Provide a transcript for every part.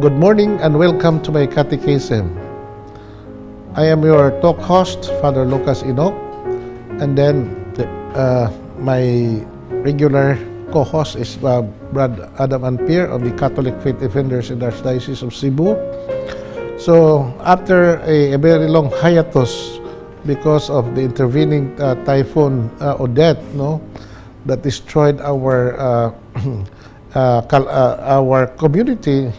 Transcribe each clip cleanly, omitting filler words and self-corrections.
Good morning and welcome to My Catechism. I am your talk host, Father Lucas Inoc, and then my regular co-host is Brad Adam and Pierre of the Catholic Faith Defenders in the Archdiocese of Cebu. So after a very long hiatus because of the intervening typhoon Odette, that destroyed our community,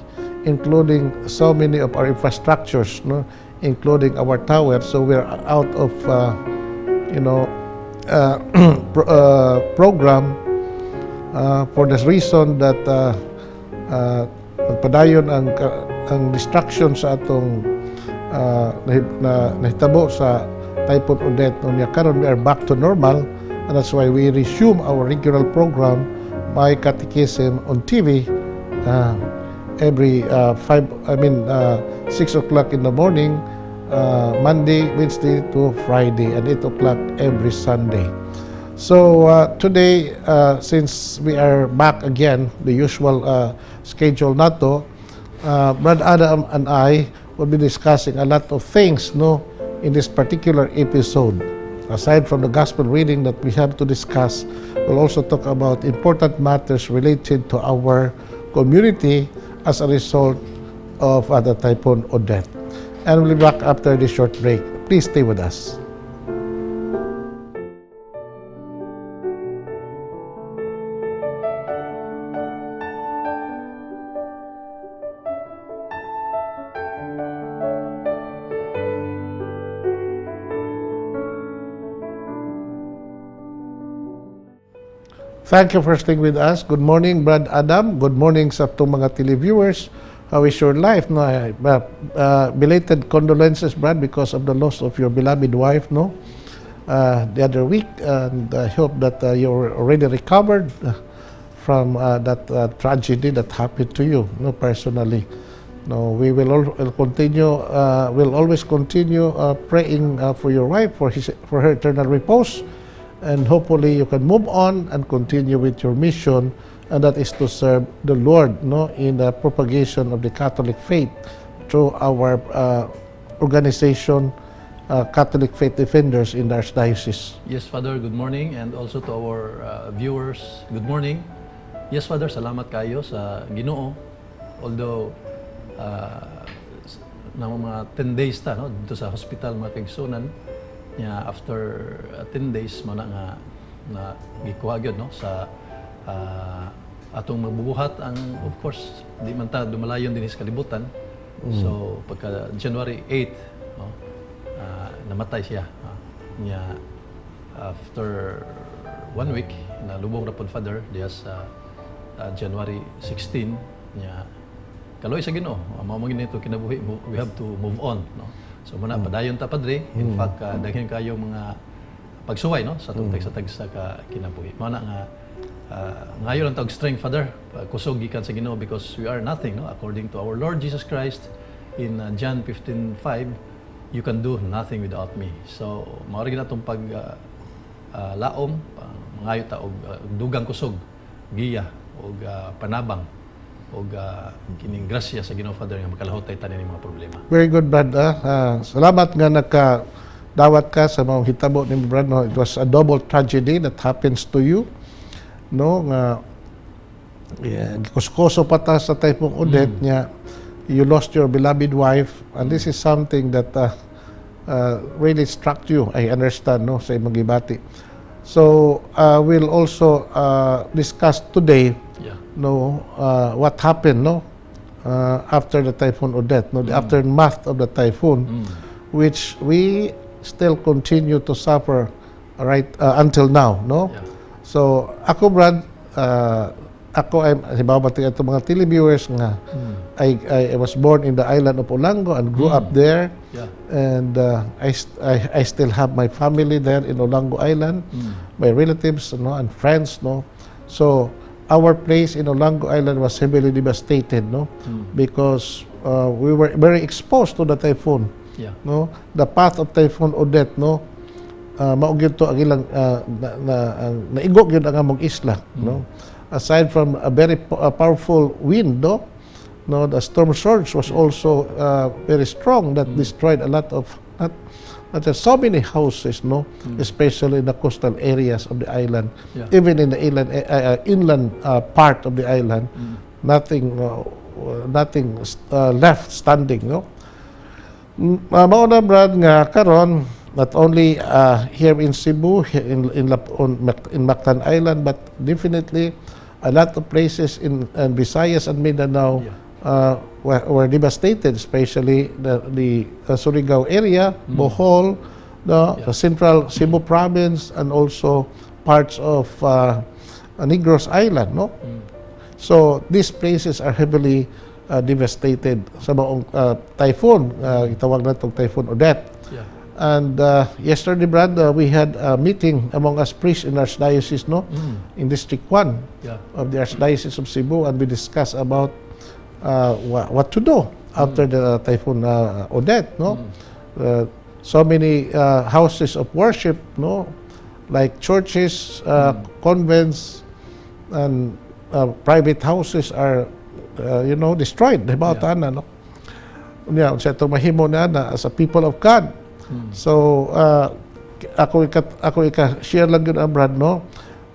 including so many of our infrastructures, including our towers. So we're out of, program for this reason that padayon ang destruction sa atong nahitabo sa Typhoon Odette. Karon we are back to normal, and that's why we resume our regular program, My Catechism, on TV every 6 o'clock in the morning, Monday, Wednesday to Friday, and 8 o'clock every Sunday. So today, since we are back again, the usual schedule nato, Brad Adam and I will be discussing a lot of things in this particular episode. Aside from the gospel reading that we have to discuss, we'll also talk about important matters related to our community as a result of the Typhoon Odette. And we'll be back after this short break. Please stay with us. Thank you for staying with us. Good morning, Brad Adam. Good morning sa itong mga televiewers. How is your life? Belated condolences, Brad, because of the loss of your beloved wife, the other week. And I hope that you're already recovered from that tragedy that happened to you, personally. We will continue. We'll always continue praying for your wife, for her eternal repose. And hopefully you can move on and continue with your mission, and that is to serve the Lord in the propagation of the Catholic faith through our organization, Catholic Faith Defenders in the Archdiocese. Yes, Father, good morning, and also to our viewers, good morning. Yes, Father, salamat kayo sa Ginoo. Although na mga 10 days dito sa hospital mga kaigsunan, after 10 days mo na gikuha gyud sa atong magbubuhat ang, of course, di man ta dumalayon din sa kalibutan. So pagka January 8 namatay siya after 1 week na lubong ra pod, Father, diya sa January 16 kaloy sa Ginoo mao man ito kinabuhi. We have to move on, So muna padayon ta, Padre. In fact, daghan kayo mga pagsuway sa atong tagsa ka kinabuhi. Mao na nga ngayon ang tawag strength, Father, kusog gikan sa Ginoo, because we are nothing, according to our Lord Jesus Christ in John 15:5, you can do nothing without me. So mao ra gyud atong pag laom mangayo ta og dugang kusog, giya og panabang og kining grasya sa Ginoo, Father, nga makalahutay tanin mga problema. Very good, Brad. Salamat nga nakadawat ka sa mga hitabo ni Brad. It was a double tragedy that happens to you. Kuskoso pa ta sa Typhoon Odette niya. You lost your beloved wife, and this is something that really struck you. I understand, sa imong gibati. So we'll also discuss today what happened after the Typhoon Odette, the aftermath of the typhoon, which we still continue to suffer until now, So ako, Brad, ay halimbawa itong mga televiewers nga I was born in the island of Olango and grew up there, and I still have my family there in Olango Island, my relatives and friends, So our place in Olango Island was heavily devastated, because we were very exposed to the typhoon. The path of Typhoon Odette, maugid to ang ilang naigog yun ang among isla. Aside from a very powerful wind, No, the storm surge was also very strong that destroyed a lot of not just so many houses, no, especially in the coastal areas of the island, even in the inland part of the island, nothing left standing, no. Mao na brad nga karon not only here in Cebu, here in Mactan Island, but definitely a lot of places in Visayas and Mindanao were devastated, especially the Surigao area, Bohol, the central Cebu province, and also parts of Negros Island, no? So these places are heavily devastated sa maong typhoon. Itawag na itong Typhoon Odette. And yesterday, Brad, we had a meeting among us priests in Archdiocese, no? In District 1 of the Archdiocese of Cebu, and we discussed about what to do after the Typhoon Odette, no? So many houses of worship, no? Like churches, convents, and private houses are, destroyed. No? Yeah, sa itong mahimo na as a people of God. So, ako share lang yun, Brad, no?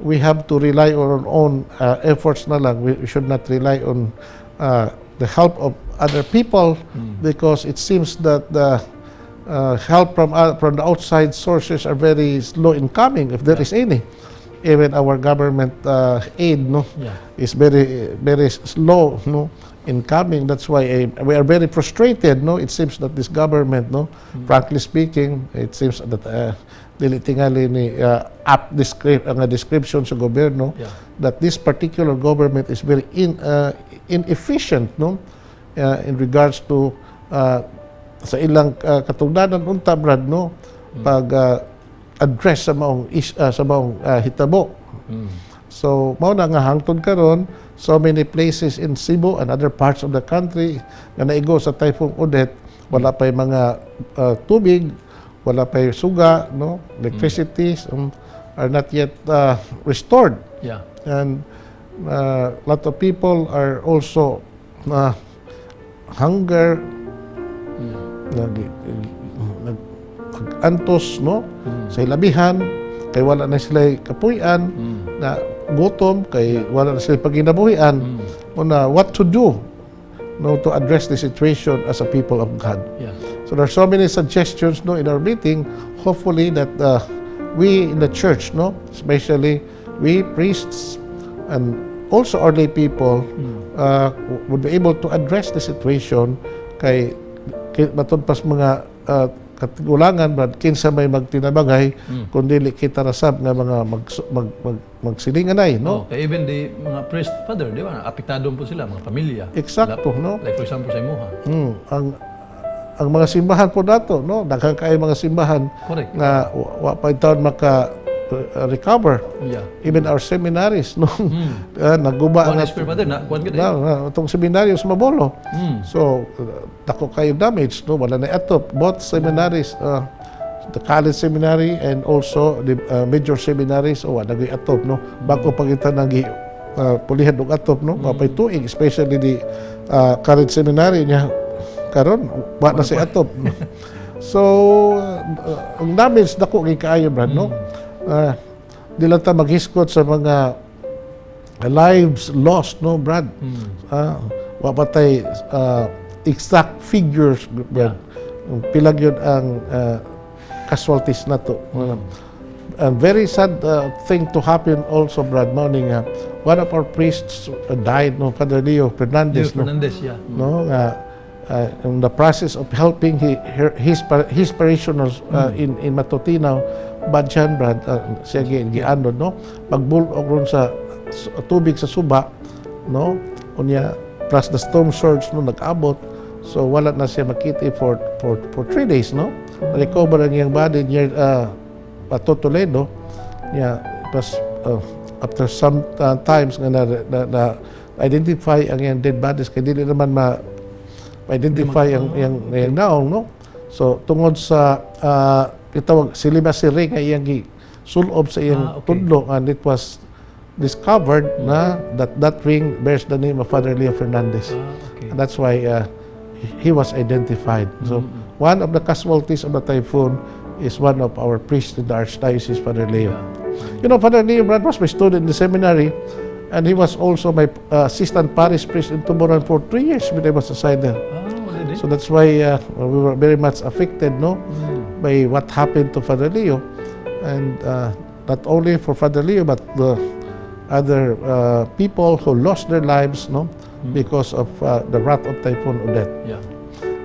We have to rely on our own efforts na lang. We should not rely on the help of other people because it seems that the help from the outside sources are very slow in coming, if there is any. Even our government aid, no, is very, very slow, no, in coming. That's why we are very frustrated, no. It seems that this government, no, frankly speaking, it seems that dili tingali ni description sa gobyerno that this particular government is very inefficient, no, in regards to sa ilang katungdanan unta, Brad, no, pag address sa maong hitabo. So mao na nga hangtod karon, so many places in Cebu and other parts of the country nga naigo sa Typhoon Odette, wala pay mga tubig, wala pay suga, no, electricity are not yet restored. And a lot of people are also hunger, antos, no, sa hilabihan, kay wala na sila kapuy-an, na gutom, kay wala na sila paginabuhian, na what to do, no, to address the situation as a people of God. So there are so many suggestions, no, in our meeting. Hopefully that we in the church, no, especially we priests and also our lay people would be able to address the situation kay matod pas mga katigulangan, Brad, kinsa may magtinabangay kundi kita rasab nga mga magsilinganay, no? Even the mga priest father, di ba? Apektado po sila, mga pamilya. Exacto, no? Like for example sa imuha. Ang mga simbahan po dato, no? Daghang kay mga simbahan nga wa pa taon recover. Even our seminaries, no? Naguba ang itong seminaryos mabolo. So dako kayo damage, no? Wala na atop. Both seminaries, the college seminary and also the major seminaries, nagay atop, no? Bago pagitan nagi pulihan og atop, no? Mapay tuig, especially the college seminary niya karon wa na si atop. So ang damage dako kay kaayo, Brad, no? Di lang ta maghiskot sa mga lives lost, no, Brad? Wa pa tay exact figures, Brad. Pila gyud ang casualties nato. A very sad thing to happen also, Brad, morning. One of our priests died, no, Father Leo Fernandez, no, in the process of helping his parishioners in Matutinaw, Badyan, Brad, siya gianod, no, pagbulog ron sa tubig sa suba, no, unya plus the storm surge, no, nag-abot, so wala na siya makita for 3 days, no. Recover ang iyang body near Toledo, plus after some times nga na identify ang iyang dead bodies, kaya dili naman ma-identify ang naong, no. So tungod sa itawag celibacy ring nga iyang sulob sa iyang tudlo, and it was discovered na that ring bears the name of Father Leo Fernandez. Okay. And that's why he was identified. So one of the casualties of the typhoon is one of our priests in the Archdiocese, Father Leo. Yeah. You know, Father Leo Brad was my student in the seminary, and he was also my assistant parish priest in Tuburan for 3 years when I was assigned there. Really? So that's why we were very much affected, no, by what happened to Father Leo, and not only for Father Leo but the other people who lost their lives, no, because of the wrath of Typhoon Odette. Yeah.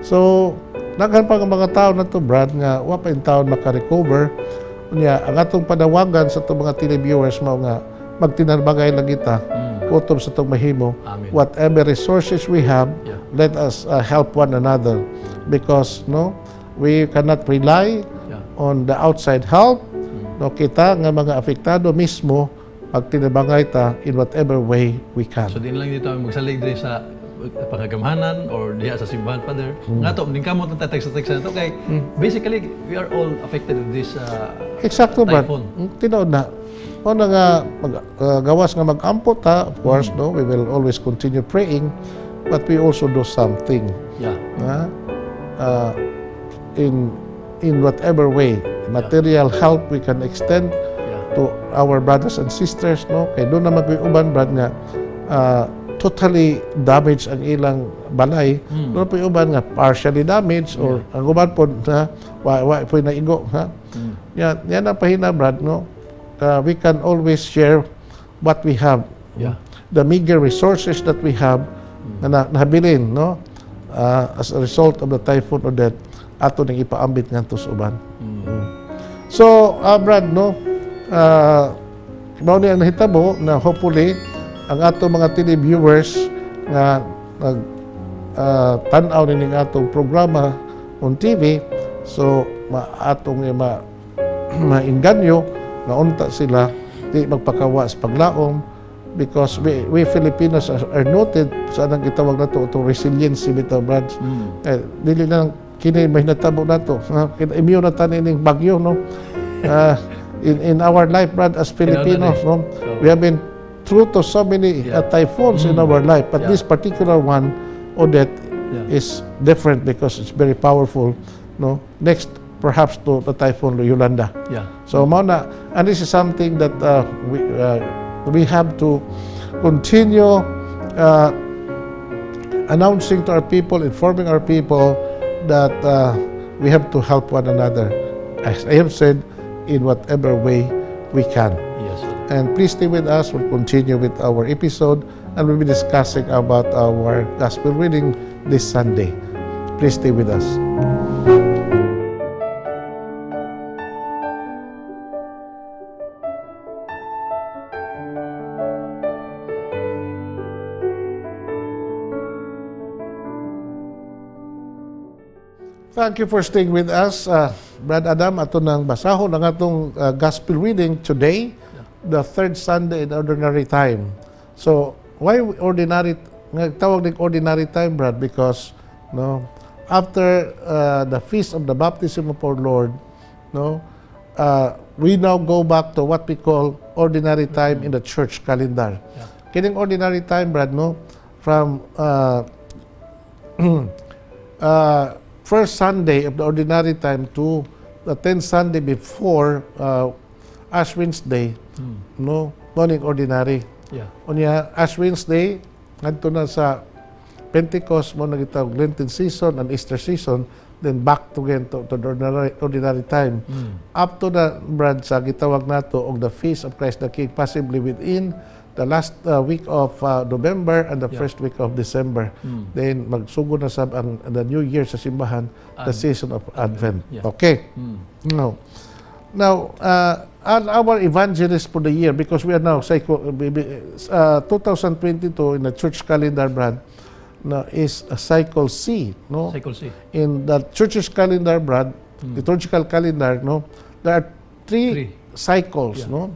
So naghan pa ang mga tao na to, Brad, nga wa pa in taon maka-recover. Unya ang atong panawagan sa itong mga televiewers mao nga magtinarbagay lang kita kutob sa itong mahimo. Amen. Whatever resources we have, Yeah. let us help one another, because no, we cannot rely on the outside help. No, kita nga mga apektado mismo magtinarbagay ta in whatever way we can. So din lang dito magsalig din sa pangagamahanan or diha sa simbahan, Father. Nga to, din kamot ng text na to kay basically we are all affected with this Exacto, Brad. typhoon. Tinood na. O na nga, gawas nga mag-ampot ha, of course, no, we will always continue praying, but we also do something. Yeah. In whatever way, material help we can extend to our brothers and sisters, no? Kay doon naman may uban, Brad, nga totally damaged ang ilang balay. Doon po yung uban nga partially damaged or ang uban po na po naigo, ha? Yan ang pahina, Brad, no? We can always share what we have. Yeah. The meager resources that we have na nahabilin, no? As a result of the Typhoon Odette, ato nang ipaambit nganto sa uban. So, Brad, no? Mao ni ang nahitabo na hopefully ang ato mga televiewers nga tan-aw ning atong programa on TV, so atong mainganyo na unta sila di magpakawa sa paglaom, because we Filipinos are noted sa anang gitawag nato itong resiliency bitaw, Brad. Dili lang kini may natabo nato, immune na tanin ning bagyo, no? In our life, Brad, as Filipinos, no, we have been through to so many typhoons in our life, but this particular one, Odette, is different because it's very powerful, no? Next, perhaps to the Typhoon Yolanda. Yeah. So, Mona, and this is something that we have to continue announcing to our people, informing our people that we have to help one another, as I have said, in whatever way we can. Yes, sir. And please stay with us. We'll continue with our episode, and we'll be discussing about our gospel reading this Sunday. Please stay with us. Thank you for staying with us. Brad Adam, ato nang basahon ang atong gospel reading today, the third Sunday in ordinary time. So, why ordinary? Tawag ng ordinary time, Brad, because no, after the feast of the baptism of our Lord, no, we now go back to what we call ordinary time in the church calendar. Kining ordinary time, Brad, no, from first Sunday of the ordinary time to the 10th Sunday before Ash Wednesday, no, morning ordinary. Yeah. Unya Ash Wednesday ngadto na sa Pentecost mo nagitawag Lenten season and Easter season, then back to again to the ordinary time. Up to the, Brad, sa gitawag nato og the feast of Christ the King, possibly within the last week of November and the first week of December. Then magsugod na sab ang the New Year sa simbahan, the season of Advent. Okay. Now, our evangelist for the year, because we are now 2022 in the church calendar, Brad, is a cycle C, no? Cycle C. In the church's calendar, Brad, liturgical calendar, no, there are three cycles, no?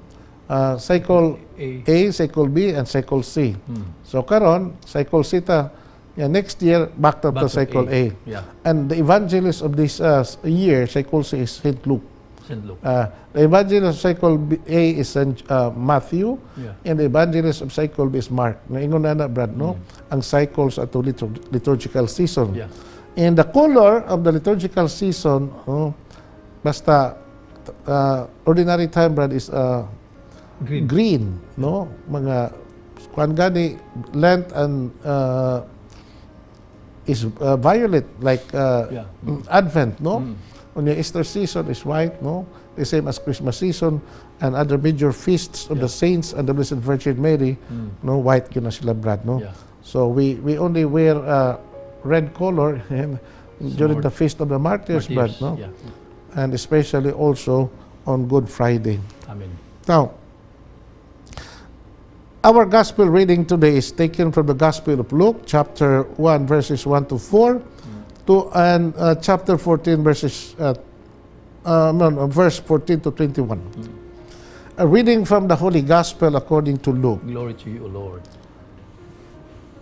Cycle A, cycle B, and cycle C. So karon, cycle C ta. Next year, back to cycle A. Yeah. And the evangelist of this year, cycle C, is St. Luke. St. Luke. The evangelist of cycle A is Matthew, Yeah. and the evangelist of cycle B is Mark. Naingon na Brad, no? Ang cycles ato liturgical season. Yeah. And the color of the liturgical season, basta ordinary time, Brad, is green, no? Mga kuan gani Lent and is violet, like Advent, no? On the Easter season is white, no? The same as Christmas season and other major feasts of the saints and the Blessed Virgin Mary, no? White yun na sila, Brad, no? Yeah. So we only wear red color and during the feast of the martyrs, Brad, no? Yeah. And especially also on Good Friday. Amen. Now, our gospel reading today is taken from the Gospel of Luke, chapter 1, verses 1 to 4, and chapter 14, verse 14 to 21. A reading from the Holy Gospel according to Luke. Glory to you, O Lord.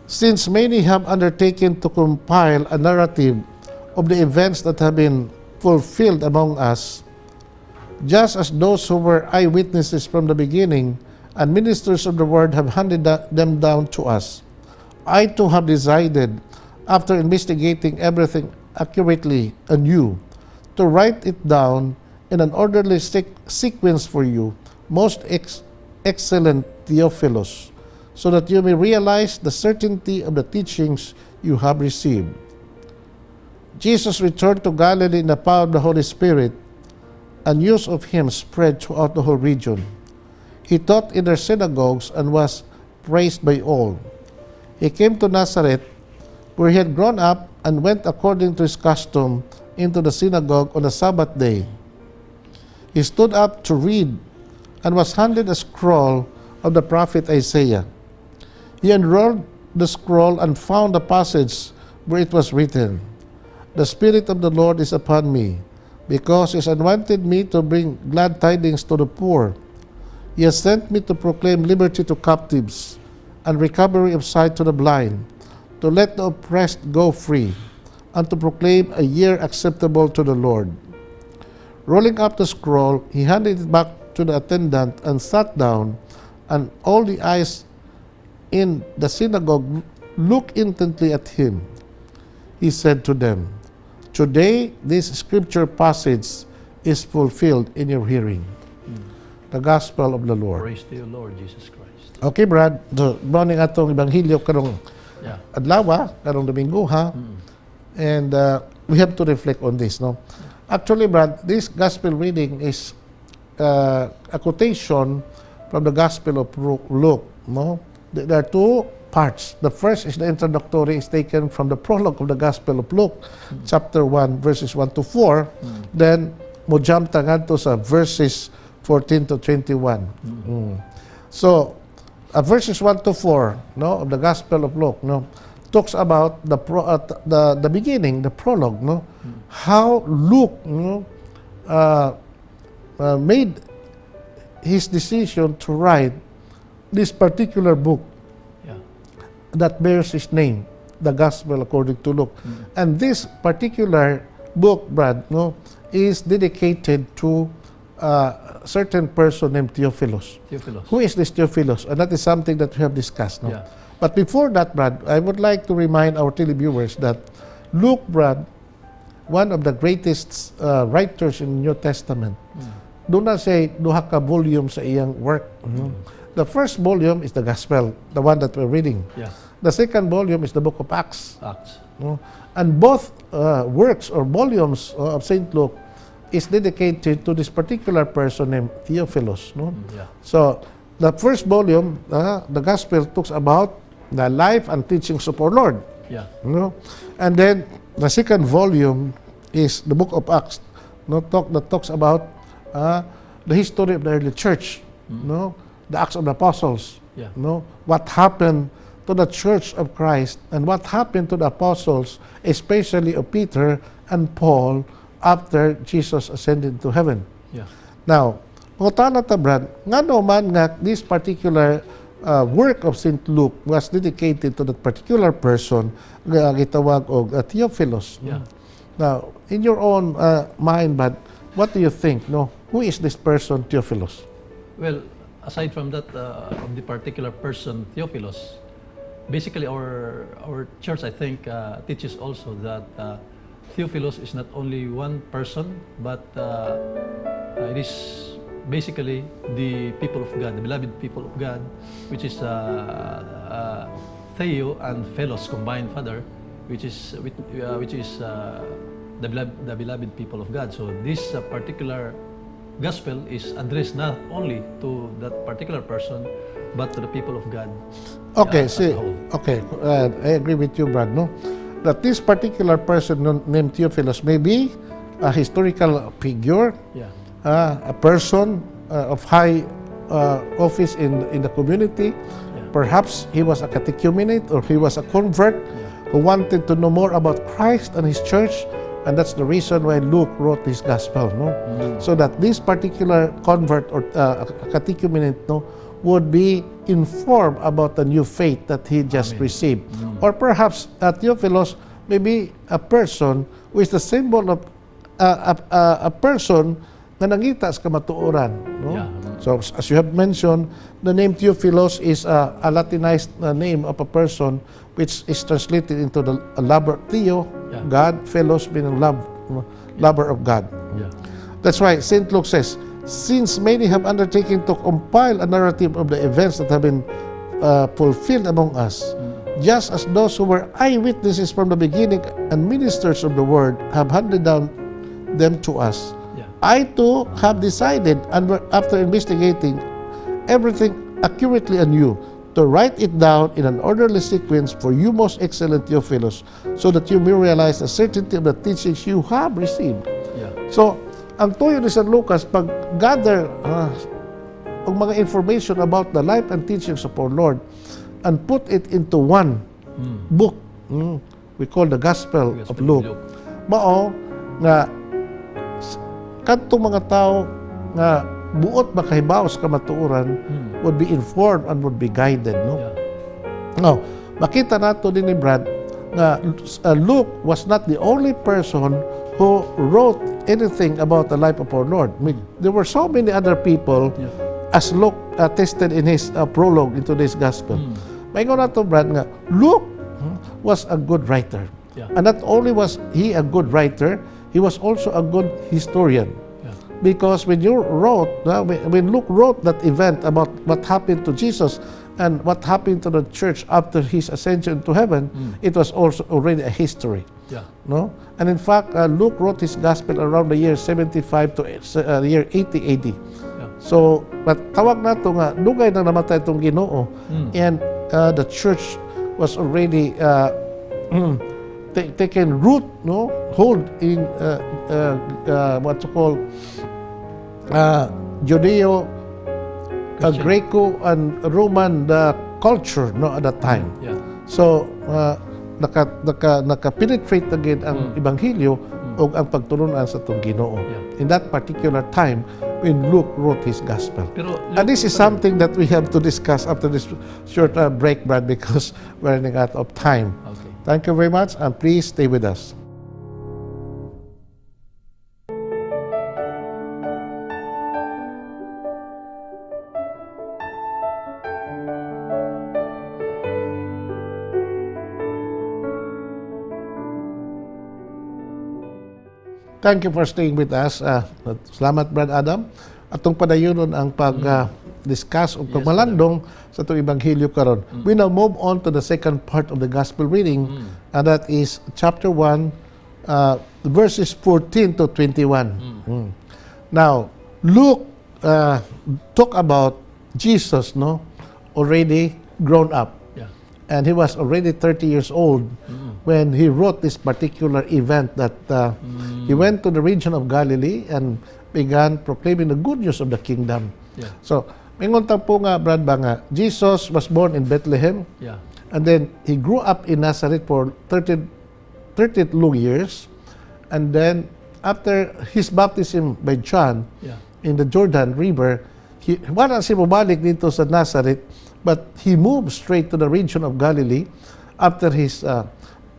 Since many have undertaken to compile a narrative of the events that have been fulfilled among us, just as those who were eyewitnesses from the beginning and ministers of the word have handed them down to us, I too have decided, after investigating everything accurately anew, to write it down in an orderly sequence for you, most excellent Theophilus, so that you may realize the certainty of the teachings you have received. Jesus returned to Galilee in the power of the Holy Spirit, and news of him spread throughout the whole region. He taught in their synagogues and was praised by all. He came to Nazareth, where he had grown up, and went according to his custom into the synagogue on the Sabbath day. He stood up to read and was handed a scroll of the prophet Isaiah. He unrolled the scroll and found a passage where it was written, "The Spirit of the Lord is upon me, because he has anointed me to bring glad tidings to the poor. He has sent me to proclaim liberty to captives and recovery of sight to the blind, to let the oppressed go free, and to proclaim a year acceptable to the Lord." Rolling up the scroll, he handed it back to the attendant and sat down, and all the eyes in the synagogue looked intently at him. He said to them, "Today this scripture passage is fulfilled in your hearing." The Gospel of the Lord. Praise to you, Lord Jesus Christ. Okay, Brad. So, morning atong Ebanghelyo karong Yeah. adlaw, karong Domingo, ha? And we have to reflect on this, no? Actually, Brad, this gospel reading is a quotation from the Gospel of Luke, no? There are two parts. The first is the introductory, is taken from the prologue of the Gospel of Luke, chapter 1, verses 1 to 4. Then, mo jump tangadto sa verses 14 to 21. So, verses 1 to 4, no, of the Gospel of Luke, no, talks about the beginning, the prologue, no, how Luke, no, made his decision to write this particular book Yeah. that bears his name, the Gospel according to Luke. And this particular book, Brad, no, is dedicated to a certain person named Theophilus. Theophilus. Who is this Theophilus? And that is something that we have discussed. No? Yeah. But before that, Brad, I would like to remind our televiewers that Luke, Brad, one of the greatest writers in the New Testament, doon na siya duha ka volume sa iyang work. The first volume is the Gospel, the one that we're reading. Yeah. The second volume is the book of Acts. Acts. No? And both works or volumes of St. Luke is dedicated to this particular person named Theophilus. No? Yeah. So, the first volume, the Gospel, talks about the life and teachings of our Lord. Yeah. No? And then, the second volume is the book of Acts, no? That talks about the history of the early church, no? The Acts of the Apostles, Yeah. no? What happened to the Church of Christ and what happened to the Apostles, especially of Peter and Paul, after Jesus ascended to heaven. Yeah. Now, mutana ta, Brad, nga man nga this particular work of St. Luke was dedicated to that particular person nga gitawag og Theophilus. Yeah. Now, in your own mind, Brad, what do you think? No, who is this person, Theophilus? Well, aside from that, of the particular person, Theophilus, basically our church, I think, teaches also that Theophilus is not only one person, but it is basically the people of God, the beloved people of God, which is Theo and Philos combined, Father, which is the beloved people of God. So this particular gospel is addressed not only to that particular person, but to the people of God. Okay, as a see, whole. okay, I agree with you, Brad, no? That this particular person named Theophilus may be a historical figure, Yeah. a person of high office in the community. Yeah. Perhaps he was a catechumenate or he was a convert who wanted to know more about Christ and his church, and that's the reason why Luke wrote this gospel, no? So that this particular convert or catechumenate, no, would be informed about the new faith that he just received. Or perhaps Theophilus may be a person who is the symbol of a person na nangita sa kamatuoran. No? Yeah. So as you have mentioned, the name Theophilus is a Latinized name of a person which is translated into the lover. Theo, Yeah. God, Philos meaning love, lover of God. Yeah. That's why St. Luke says, since many have undertaken to compile a narrative of the events that have been fulfilled among us, just as those who were eyewitnesses from the beginning and ministers of the word have handed down them to us, Yeah. I too have decided, after investigating everything accurately anew, to write it down in an orderly sequence for you, most excellent Theophilus, so that you may realize the certainty of the teachings you have received. Yeah. So, ang tuyo ni San Lucas, pag-gather ang mga information about the life and teachings of our Lord and put it into one book, we call the Gospel of Luke. Mao, nga, kadtong mga tao nga buot makahibaw sa kamatuoran would be informed and would be guided, no? Yeah. Now, makita nato din ni Brad nga Luke was not the only person who wrote anything about the life of our Lord. There were so many other people, Yeah. as Luke attested in his prologue into this gospel. Maingon nato, Brad, nga Luke was a good writer. Yeah. And not only was he a good writer, he was also a good historian. Yeah. Because when Luke wrote that event about what happened to Jesus and what happened to the church after his ascension to heaven, it was also already a history. Yeah. No? And in fact, Luke wrote his gospel around the year 75 to year 80 AD. Yeah. So, but tawag na ito nga, dugay na namatay itong Ginoo. And the church was already taken root, no, hold in what you call Judeo, Greco, and Roman culture, no, at that time. Yeah. So naka-penetrate again ang Ebanghelyo o ang pagtulunan sa itong Ginoo. Yeah. In that particular time when Luke wrote his gospel. Pero And this is something that we have to discuss after this short break, Brad, because we're running out of time. Okay. Thank you very much, and please stay with us. Thank you for staying with us. Salamat, Brad Adam. Atong padayonon ang pag-discuss o pagmalandong sa itong Ebanghelyo karon. We now move on to the second part of the Gospel reading, and that is chapter 1, verses 14 to 21. Now, Luke talk about Jesus, no, already grown up. Yeah. And he was already 30 years old when he wrote this particular event that he went to the region of Galilee and began proclaiming the good news of the kingdom. Yeah. So, mingon ta po nga, Brad, ba nga, Jesus was born in Bethlehem, Yeah. and then he grew up in Nazareth for 30 long years, and then after his baptism by John Yeah. in the Jordan River, wala siya mabalik dito sa Nazareth, but he moved straight to the region of Galilee after his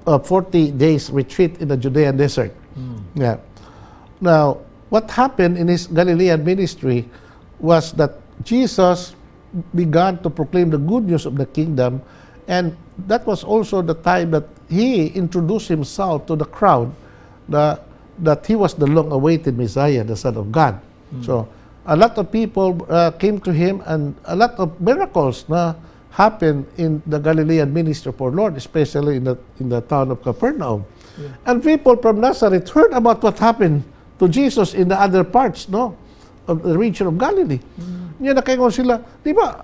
40 days retreat in the Judean desert. Yeah. Now, what happened in his Galilean ministry was that Jesus began to proclaim the good news of the kingdom, and that was also the time that he introduced himself to the crowd, that he was the long-awaited Messiah, the Son of God. So a lot of people came to him, and a lot of miracles na happened in the Galilean ministry for Lord, especially in the town of Capernaum. And people from Nazareth heard about what happened to Jesus in the other parts, no, of the region of Galilee. Nga nakaingon sila, di ba,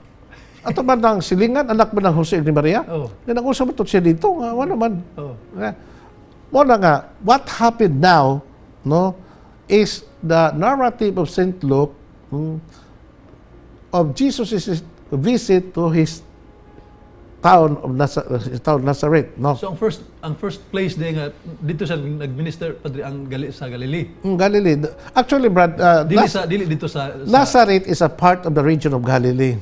ato ba ng silingan, anak ba ng Jose ni Maria? Nga nag-usap mo siya dito, nga, wala man. Muna nga, what happened now, no, is the narrative of St. Luke of Jesus' visit to his town of Nazareth, no? So ang first place din nga dito sa nagminister padre ang sa Galilee. Galilee. Actually, Brad, Dili dito sa Nazareth is a part of the region of Galilee.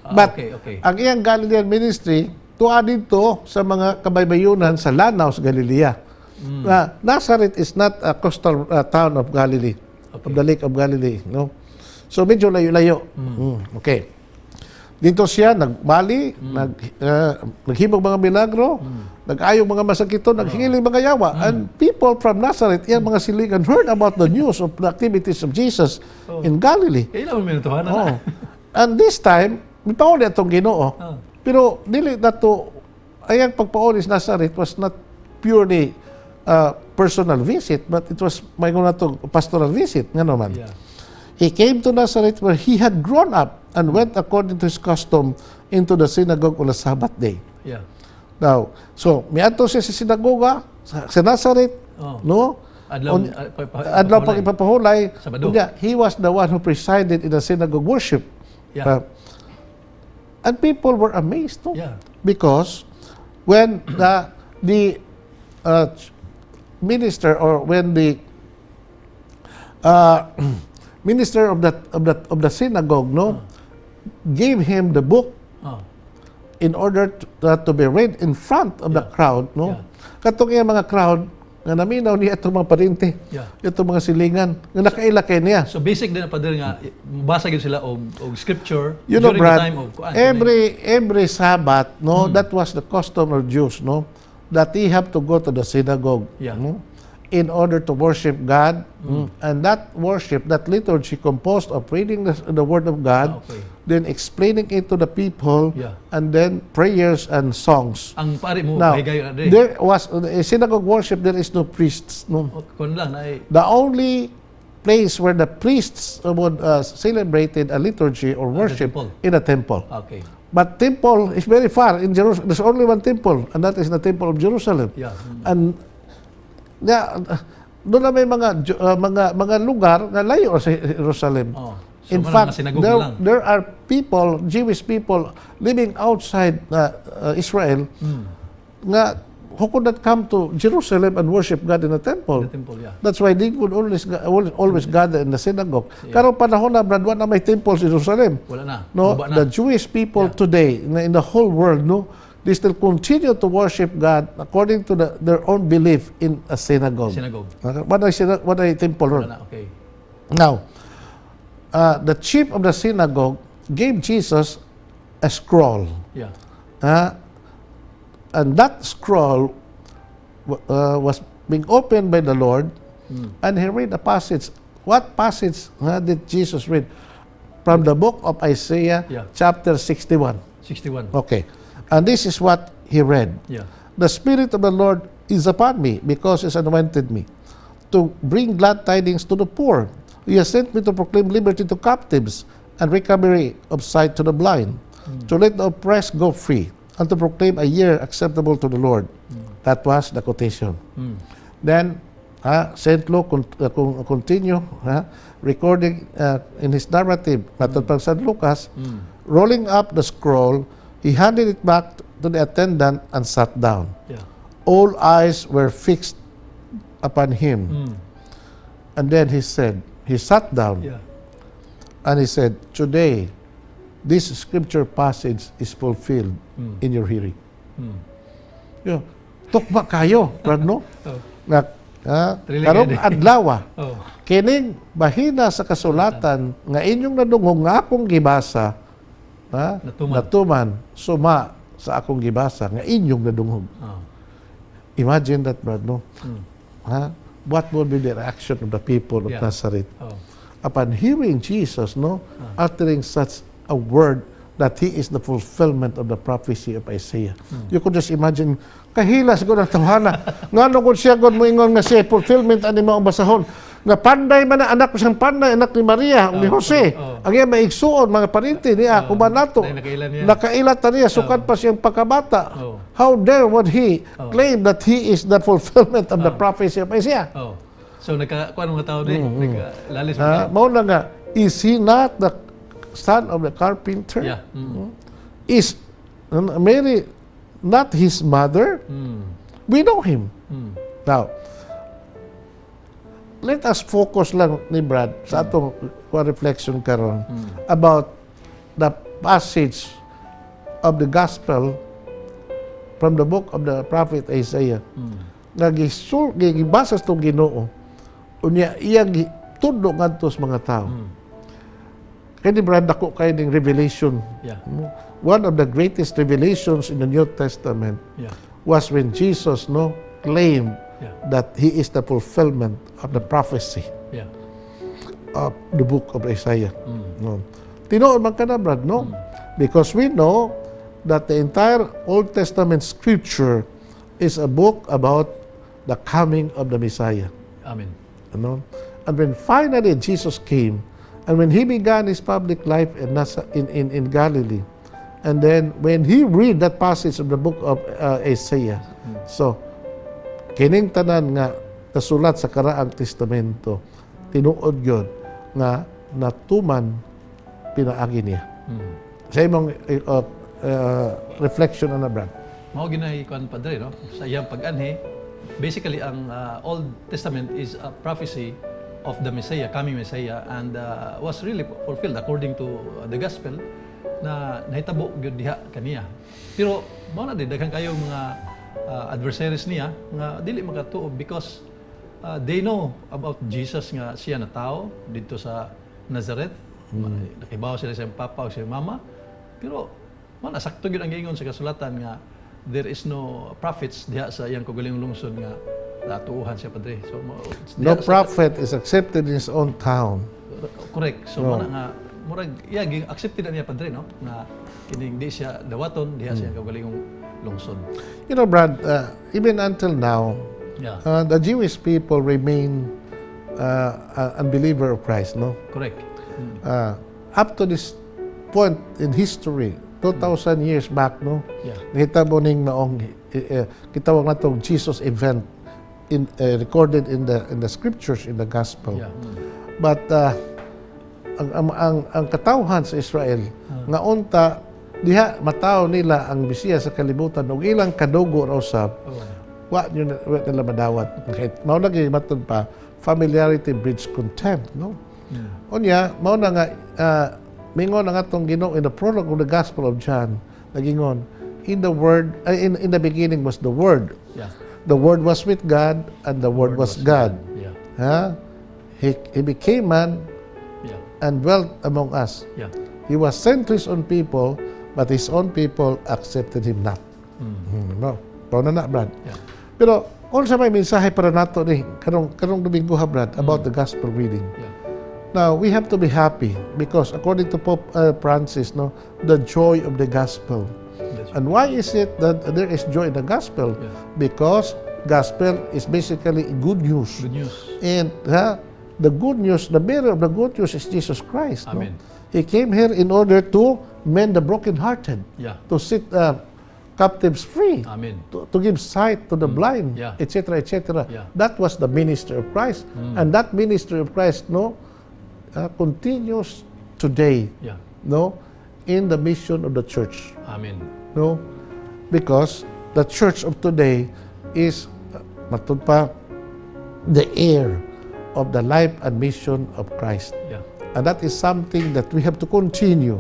But okay. ang iyang Galilean ministry tuwa dito sa mga kabaybayunan sa Lanao sa Galilea. Nazareth is not a coastal town of Galilee, of the Lake of Galilee, no? So medyo layo-layo. Okay. Dito siya nagbali, naghimog mga milagro, nag-ayong mga masakiton, naghingiling mga yawa. And people from Nazareth, yung mga silingan, heard about the news of the activities of Jesus in Galilee. Kailan mo minutuhan na? And this time, may pauli itong Ginoo. Pero dili na to, ayang pagpauli sa Nazareth was not purely personal visit, but it was may guna to pastoral visit, nga naman. He came to Nazareth where he had grown up and went according to his custom into the synagogue on the Sabbath day. Now, so miadto siya sa sinagoga sa Nazareth, no? Adlaw pag ipapahulay. He was the one who presided in the synagogue worship. And people were amazed, no? Because when the minister, or when the minister of the synagogue, no, gave him the book in order to be read in front of the crowd, no. Katong yung mga crowd nga naminaw niya itong mga parinti, itong mga silingan nga nakailakay niya. So basic din na padre nga basa gyud sila og scripture during Brad, the time of every Sabbath, no, that was the custom of Jews, no, that he have to go to the synagogue, no, in order to worship God. And that worship, that liturgy composed of reading the Word of God, then explaining it to the people, and then prayers and songs. Ang pari mo, now, there was a synagogue worship, there is no priests, no. The only place where the priests would celebrated a liturgy or worship in a temple. But temple is very far in Jerusalem. There's only one temple, and that is the temple of Jerusalem. And doon na may mga lugar na layo sa Jerusalem. So in fact, there are people, Jewish people living outside Israel, nga who could not come to Jerusalem and worship God in the temple. That's why they would always gather in the synagogue. Karong panahon na, Brad, na may temple sa Jerusalem. Wala na. No, the Jewish people today in the whole world, no, they still continue to worship God according to their own belief in a synagogue. What a temple room. Now, the chief of the synagogue gave Jesus a scroll. And that scroll was being opened by the Lord, and he read a passage. What passage did Jesus read? From the book of Isaiah, chapter 61. Okay. And this is what he read. The Spirit of the Lord is upon me, because he has anointed me to bring glad tidings to the poor. He has sent me to proclaim liberty to captives and recovery of sight to the blind, to let the oppressed go free, and to proclaim a year acceptable to the Lord. That was the quotation. Then, St. Luke continue recording in his narrative, matod pang St. Lucas, rolling up the scroll, he handed it back to the attendant and sat down. All eyes were fixed upon him. And then he said, he sat down, and he said, today, this scripture passage is fulfilled in your hearing. Tukma kayo, Brad, no? Karong adlaw, Oh. kining bahina sa kasulatan nga inyong nadungog nga akong gibasa, natuman suma sa akong gibasa nga inyong nadungog. Oh. Imagine that, brad, no? What would be the reaction of the people of Nazareth upon hearing Jesus, no, uttering such a word that he is the fulfillment of the prophecy of Isaiah? You could just imagine, kahilas ko ng tawhana. Nga nung siya God mo ingon nga siya, fulfillment ani mo ang basahon. Nga panday man na anak ko siyang panday, anak ni Maria, ni Jose. Ang iya maigsuon, mga parinti niya, kuban nato. Nakailat na niya, sukat pa siyang pagkabata. How dare would he claim that he is the fulfillment of the prophecy of Isaiah? So, nagkakuan mga tao din. Lalis mo. Mao na nga, is he not the son of the carpenter? Yeah. Is Mary not his mother? We know him. Now, let us focus lang ni Brad sa atong reflection karon about the passage of the gospel from the book of the prophet Isaiah. Nga gibasa sa Ginoo unya iya tudlo ngadto sa mga tao. Kaya ni Brad ako kay ning revelation. One of the greatest revelations in the New Testament was when Jesus claimed that he is the fulfillment of the prophecy of the book of Isaiah. Tinuod man ka na, Brad, no? Because we know that the entire Old Testament scripture is a book about the coming of the Messiah. Amen. And when finally Jesus came, and when he began his public life in Galilee, and then when he read that passage of the book of Isaiah, so kining tanan nga nasulat sa karaang testamento, tinuod yun nga natuman pinaagi niya. Sa imong reflection na Brad. Mao ginay kuan padre, no? Sa iyang pag-anhi, basically ang Old Testament is a prophecy of the Messiah, coming Messiah, and was really fulfilled according to the gospel na nahitabo gyud diha kaniya. Pero mao na daghan kayo mga adversaries niya nga dili makatuo because they know about Jesus nga siya na tao dito sa Nazareth. Nakibaw sila sa papa o sa mama. Pero man sakto gyud ang giingon sa kasulatan nga there is no prophets diha sa iyang kaugalingong lungsod nga natuuhan siya padre. So no prophet is accepted in his own town. Correct. So man nga murag accepted na niya padre, no, nga kining di siya dawaton diha sa iyang kaugalingong lungsod. You know, Brad, even until now, the Jewish people remain unbeliever of Christ, no? Correct. Up to this point in history, 2,000 years back, no? Nakita mo ning maong kitawag na tong Jesus event recorded in the scriptures, in the gospel. But ang katawhan sa Israel nga unta diha mataw nila ang bisiya sa kalibutan ug ilang kadugo raw sab wa nila madawat. Kahit mao lagi matod pa familiarity breeds contempt, no? Unya mao na nga mingon nga atong Ginoo in the prologue of the Gospel of John, nagingon in the word in the beginning was the word. The word was with God and the word was God. He became man and dwelt among us. He was sent to his own people, but his own people accepted him not. No, tao na Brad. Pero kung sa may mensahe para nato ni karong Domingo ha, Brad, about the gospel reading. Now we have to be happy because according to Pope Francis, no, the joy of the gospel. And why is it that there is joy in the gospel? Because gospel is basically good news. Good news. And the good news, the bearer of the good news is Jesus Christ. Amen. No? He came here in order to mend the brokenhearted, to set captives free, to give sight to the blind, etc., etc. That was the ministry of Christ, and that ministry of Christ, continues today, in the mission of the church. Amen. No, because the church of today is matod pa the heir of the life and mission of Christ. And that is something that we have to continue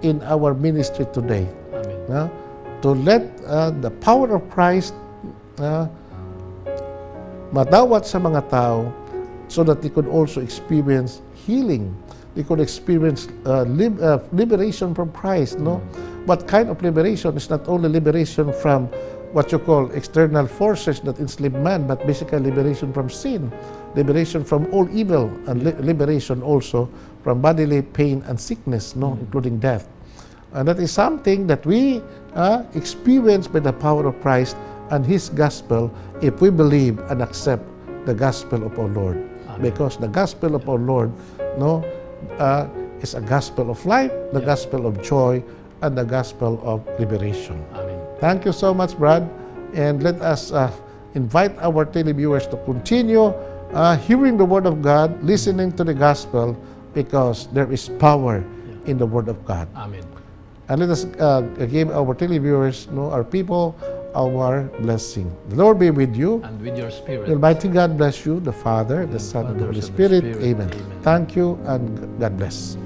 in our ministry today. To let the power of Christ matawat sa mga tao so that they could also experience healing. They could experience liberation from Christ, no? What kind of liberation is not only liberation from what you call external forces that enslave man, but basically liberation from sin, liberation from all evil, and liberation also from bodily pain and sickness, no, including death. And that is something that we experience by the power of Christ and His gospel if we believe and accept the gospel of our Lord. Amen. Because the gospel of our Lord, no, is a gospel of life, the gospel of joy, and the gospel of liberation. Amen. Thank you so much, Brad. And let us invite our televiewers to continue hearing the Word of God, listening to the gospel, because there is power in the Word of God. Amen. And let us give our televiewers, our people, our blessing. The Lord be with you. And with your spirit. The Almighty God bless you, the Father, the Son, and the Holy Spirit. Amen. Thank you, and God bless.